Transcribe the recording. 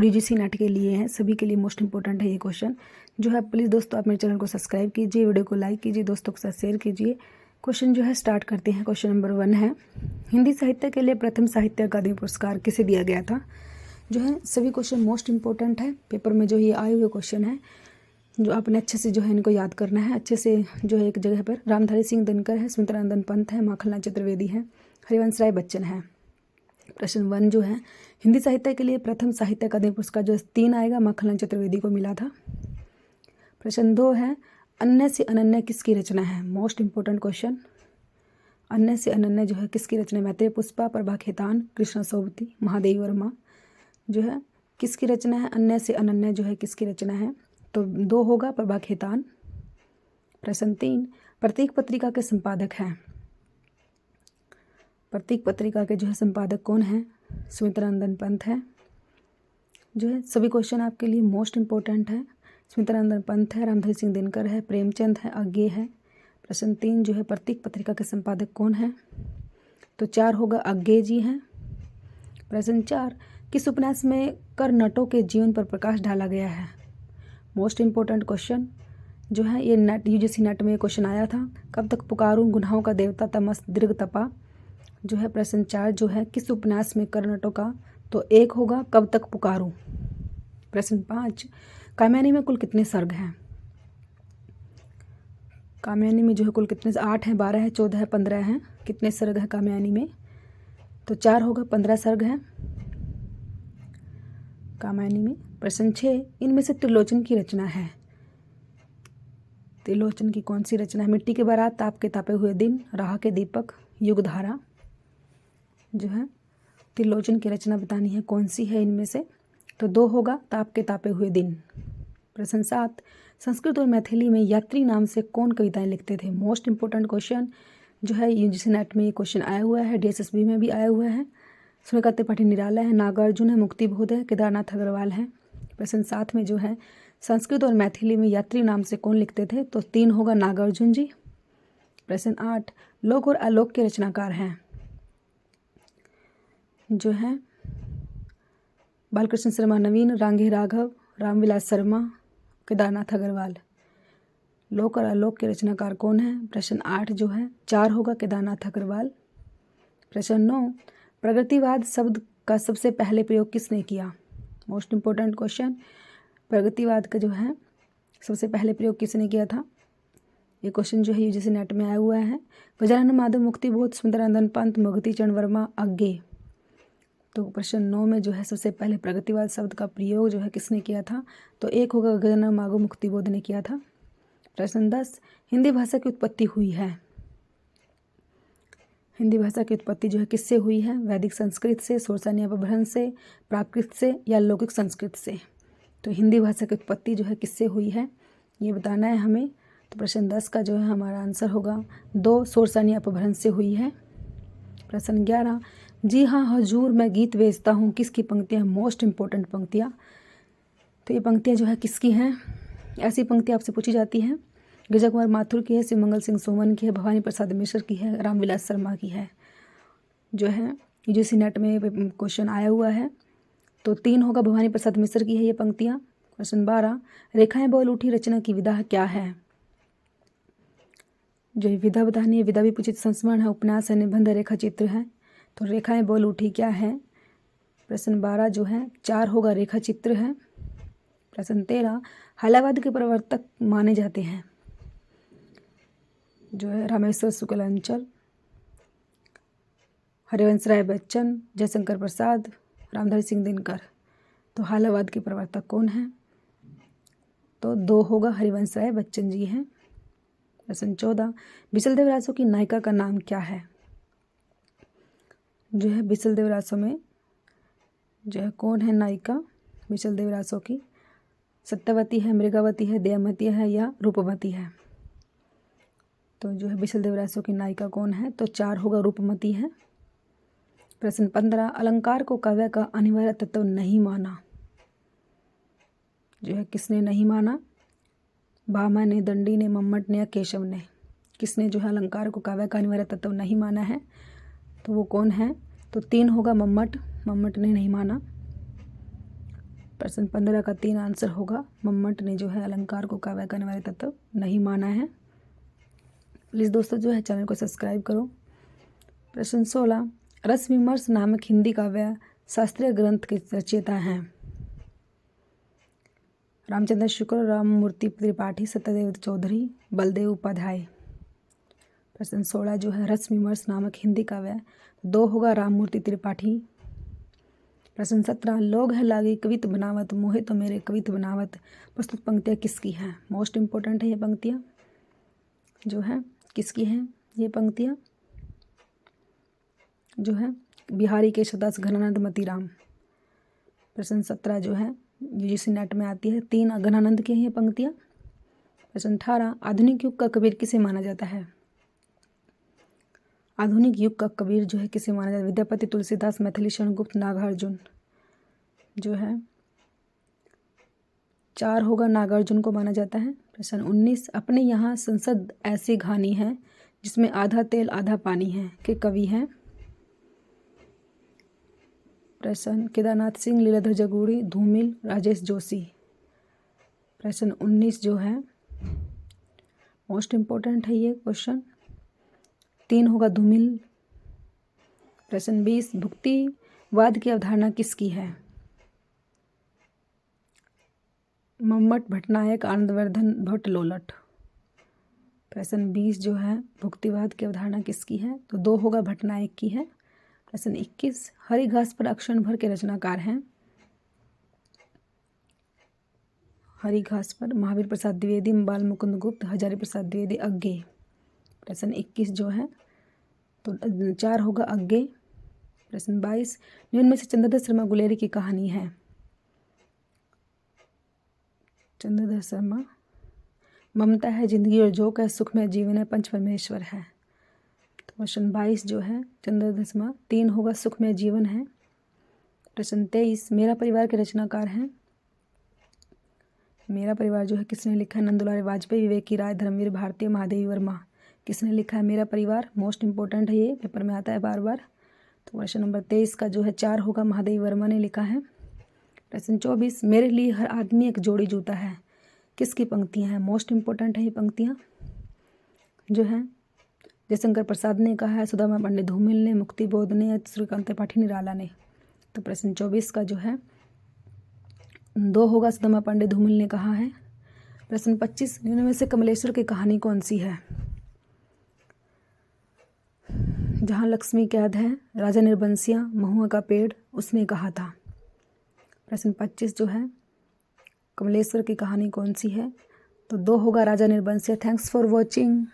UGC net के लिए है, सभी के लिए मोस्ट इंपॉर्टेंट है ये क्वेश्चन जो है। प्लीज़ दोस्तों आप मेरे चैनल को सब्सक्राइब कीजिए, वीडियो को लाइक कीजिए, दोस्तों के साथ शेयर कीजिए। क्वेश्चन जो है स्टार्ट करते हैं। क्वेश्चन नंबर 1 है, हिंदी साहित्य के लिए प्रथम साहित्य अकादमी पुरस्कार किसे दिया गया था। जो है सभी क्वेश्चन मोस्ट इंपॉर्टेंट है, पेपर में जो ये आए हुए क्वेश्चन है जो आपने अच्छे से जो है इनको याद करना है अच्छे से। जो है एक जगह पर रामधारी सिंह दिनकर है, सुमित्रानंदन पंत है, माखनलाल चतुर्वेदी है, हरिवंश राय बच्चन है। प्रश्न 1 जो है, हिंदी साहित्य के लिए प्रथम साहित्य अकादमी पुरस्कार जो 3 आएगा माखनलाल चतुर्वेदी को मिला था। प्रश्न 2 है, अन्य से अनन्य किसकी रचना है। मोस्ट इंपॉर्टेंट क्वेश्चन, अन्य से अनन्य जो है किसकी रचना है। मैत्रेय पुष्पा, प्रभा खेतान, कृष्णा सोबती, महादेवी वर्मा जो है किसकी रचना है। अन्य से अनन्य जो है किसकी रचना है, तो 2 होगा प्रभा खेतान। प्रश्न 3, प्रतीक पत्रिका के संपादक हैं। प्रतीक पत्रिका के जो है संपादक कौन है, सुमित्रानंदन पंत है। जो है सभी क्वेश्चन आपके लिए मोस्ट इंपॉर्टेंट है। सुमित्रानंदन पंत है, रामधारी सिंह दिनकर है, प्रेमचंद है, अज्ञे है। प्रश्न 3 जो है, प्रतीक पत्रिका के संपादक कौन है, तो 4 होगा अज्ञे जी हैं। प्रश्न 4, किस उपन्यास में कर्नटों के जीवन पर प्रकाश डाला गया है। मोस्ट इंपॉर्टेंट क्वेश्चन जो है ये नेट यूजीसी नेट में क्वेश्चन आया था। कब तक पुकारूं, गुनाहों का देवता, तमस, दीर्घ तपा जो है। प्रश्न 4 जो है, किस उपन्यास में कर्नटों का, तो 1 होगा कब तक पुकारूं। प्रश्न 5, कामयानी में कुल कितने सर्ग हैं। कामयानी में जो है कुल कितने, 8 हैं, 12 है, 14 है, 15 हैं। कितने सर्ग है कामयानी में, तो 4 होगा, 15 सर्ग हैं कामयानी में। प्रश्न 6, इनमें से त्रिलोचन की रचना है। त्रिलोचन की कौन सी रचना है। मिट्टी के बारात, ताप के तापे हुए दिन, राह के दीपक, युगधारा जो है त्रिलोचन की रचना बतानी है कौन सी है इनमें से, तो 2 होगा ताप के तापे हुए दिन। प्रश्न 7, संस्कृत और मैथिली में यात्री नाम से कौन कविताएं लिखते थे। मोस्ट इंपॉर्टेंट क्वेश्चन जो है यूजीसी नेट में ये क्वेश्चन आया हुआ है, डीएसएसबी में भी आया हुआ है। सूर्यकांत त्रिपाठी निराला है, नागार्जुन है, मुक्तिबोध है, केदारनाथ अग्रवाल है। प्रश्न 7 में जो है संस्कृत और मैथिली में यात्री नाम से कौन लिखते थे, तो 3 होगा नागार्जुन जी। प्रश्न 8, लोक और आलोक के रचनाकार हैं। जो है बालकृष्ण शर्मा नवीन, रांगे राघव, रामविलास शर्मा, केदारनाथ अग्रवाल। लोक और आलोक के रचनाकार कौन है। प्रश्न 8 जो है 4 होगा केदारनाथ अग्रवाल। प्रश्न 9, प्रगतिवाद शब्द का सबसे पहले प्रयोग किसने किया। मोस्ट इंपॉर्टेंट क्वेश्चन, प्रगतिवाद का जो है सबसे पहले प्रयोग किसने किया था। ये क्वेश्चन जो है यूजीसी नेट में आया हुआ है। गजानन माधव, मुक्तिबोध, सुंदरानंदन पंत, मोगती चरण वर्मा, अज्ञे। तो प्रश्न 9 में जो है सबसे पहले प्रगतिवाद शब्द का प्रयोग जो है किसने किया था, तो 1 होगा गजानन माधव मुक्तिबोध ने किया था। प्रश्न 10, हिंदी भाषा की उत्पत्ति हुई है। हिंदी भाषा की उत्पत्ति जो है किससे हुई है। वैदिक संस्कृत से, शोरसानी अपभ्रंश से, प्राकृत से या लौकिक संस्कृत से। तो हिंदी भाषा की उत्पत्ति जो है किससे हुई है ये बताना है हमें। तो प्रश्न 10 का जो है हमारा आंसर होगा 2, शोरसानी अपभ्रंश से हुई है। प्रश्न 11, जी हाँ हजूर मैं गीत बेचता हूँ किसकी पंक्तियाँ। मोस्ट इंपॉर्टेंट पंक्तियाँ, तो ये पंक्तियाँ जो है किसकी हैं। ऐसी पंक्तियाँ आपसे पूछी जाती हैं। गिरिजा कुमार माथुर की है, शिवमंगल सिंह सोमन की है, भवानी प्रसाद मिश्र की है, रामविलास शर्मा की है। जो है यूजीसी नेट में क्वेश्चन आया हुआ है, तो 3 होगा भवानी प्रसाद मिश्र की है ये पंक्तियाँ। प्रश्न 12, रेखाएं बोल उठी रचना की विधा क्या है। जो विधा बतानी है, विधा भी पूछित संस्मरण है, उपन्यास है, निबंध, रेखा चित्र है। तो रेखाएं बोल उठी क्या है। प्रश्न 12 जो है 4 होगा रेखा चित्र है। प्रश्न 13, हालावाद के प्रवर्तक माने जाते हैं। जो है रामेश्वर शुक्ल अंचल, हरिवंश राय बच्चन, जयशंकर प्रसाद, रामधारी सिंह दिनकर। तो हालावाद के प्रवर्तक कौन है, तो 2 होगा हरिवंश राय बच्चन जी हैं। प्रश्न 14, बिसल देवरासों की नायिका का नाम क्या है। जो है बिसल देवरासों में जो है कौन है नायिका बिसल देवरासों की। सत्यवती है, मृगावती है, दयामती है या रूपमती है। तो जो है बिसल देवरासों की नायिका कौन है, तो 4 होगा रूपमती है। प्रश्न 15, अलंकार को काव्य का अनिवार्य तत्व नहीं माना। जो है किसने नहीं माना, भामा ने, दंडी ने, मम्मट ने या केशव ने। किसने जो है अलंकार को काव्य का अनिवार्य तत्व नहीं माना है, तो वो कौन है, तो 3 होगा मम्मट ने नहीं माना। प्रश्न 15 का 3 आंसर होगा। मम्मट ने जो है अलंकार को काव्य करने वाले तत्व नहीं माना है। प्लीज़ दोस्तों जो है चैनल को सब्सक्राइब करो। प्रश्न 16, रस विमर्श नामक हिंदी काव्य शास्त्रीय ग्रंथ के रचयिता हैं? रामचंद्र शुक्ल, राममूर्ति त्रिपाठी, सत्यदेव चौधरी, बलदेव उपाध्याय। प्रश्न 16 जो है रस विमर्श नामक हिंदी काव्य 2 होगा राममूर्ति त्रिपाठी। प्रश्न 17, लोग है लागी कवित बनावत, मोहे तो मेरे कवित बनावत, प्रस्तुत पंक्तियाँ किसकी हैं? मोस्ट इम्पोर्टेंट है ये पंक्तियाँ जो है किसकी हैं? ये पंक्तियाँ जो है बिहारी के शतास घनानंद मतीराम। प्रश्न 17 जो है यूजीसी नेट में आती है, 3 घनानंद की हैं ये पंक्तियाँ। प्रश्न 18, आधुनिक युग का कबीर किसे माना जाता है? आधुनिक युग का कबीर जो है किसे माना जाता है? विद्यापति, तुलसीदास, मैथिली शरण गुप्त, नागार्जुन। जो है 4 होगा नागार्जुन को माना जाता है। प्रश्न 19, अपने यहाँ संसद ऐसी घानी है जिसमें आधा तेल आधा पानी है, के कवि हैं? प्रश्न केदारनाथ सिंह, लीलाधर जगूड़ी, धूमिल, राजेश जोशी। प्रश्न 19 जो है मोस्ट इम्पोर्टेंट है ये क्वेश्चन, 3 होगा धूमिल। प्रश्न 20, भुक्तिवाद की अवधारणा किसकी है? मम्मट, भट्टनायक, आनंदवर्धन, भट्ट, लोलट। प्रश्न 20 जो है भुक्तिवाद की अवधारणा किसकी है? तो 2 होगा भट्टनायक की है। प्रश्न 21, हरी घास पर अक्षण भर के रचनाकार हैं? हरी घास पर महावीर प्रसाद द्विवेदी, बाल मुकुंद गुप्त, हजारी प्रसाद द्विवेदी, अज्ञे। प्रश्न 21 जो है तो 4 होगा अज्ञे। प्रश्न 22, निम्न में से चंद्रधर शर्मा गुलेरी की कहानी है? चंद्रधर शर्मा, ममता है जिंदगी और जोक है, सुख में जीवन है, पंच परमेश्वर है। तो क्वेश्चन 22 जो है चंद्रधर शर्मा, 3 होगा सुख में जीवन है। प्रश्न 23, मेरा परिवार के रचनाकार हैं? मेरा परिवार जो है किसने लिखा है? नंदुलाल वाजपेयी, विवेकी राय, धर्मवीर भारती, महादेवी वर्मा। किसने लिखा है मेरा परिवार? मोस्ट इंपॉर्टेंट है ये, पेपर में आता है बार बार। तो क्वेश्चन नंबर 23 का जो है 4 होगा महादेवी वर्मा ने लिखा है। प्रश्न 24, मेरे लिए हर आदमी एक जोड़ी जूता है, किसकी पंक्तियाँ हैं? मोस्ट इम्पोर्टेंट है ये पंक्तियाँ जो है जयशंकर प्रसाद ने कहा है, सुदामा पंडित धूमिल ने, मुक्ति बोध ने, या श्रीकांत त्रिपाठी निराला ने। तो प्रश्न 24 का जो है 2 होगा सुदामा पंडित धूमिल ने कहा है। प्रश्न 25, निम्न में से कमलेश्वर की कहानी कौन सी है? जहाँ लक्ष्मी कैद है, राजा निर्बंसिया, महुआ का पेड़, उसने कहा था। प्रश्न 25 जो है कमलेश्वर की कहानी कौन सी है? तो 2 होगा राजा निर्बंसिया। Thanks for watching.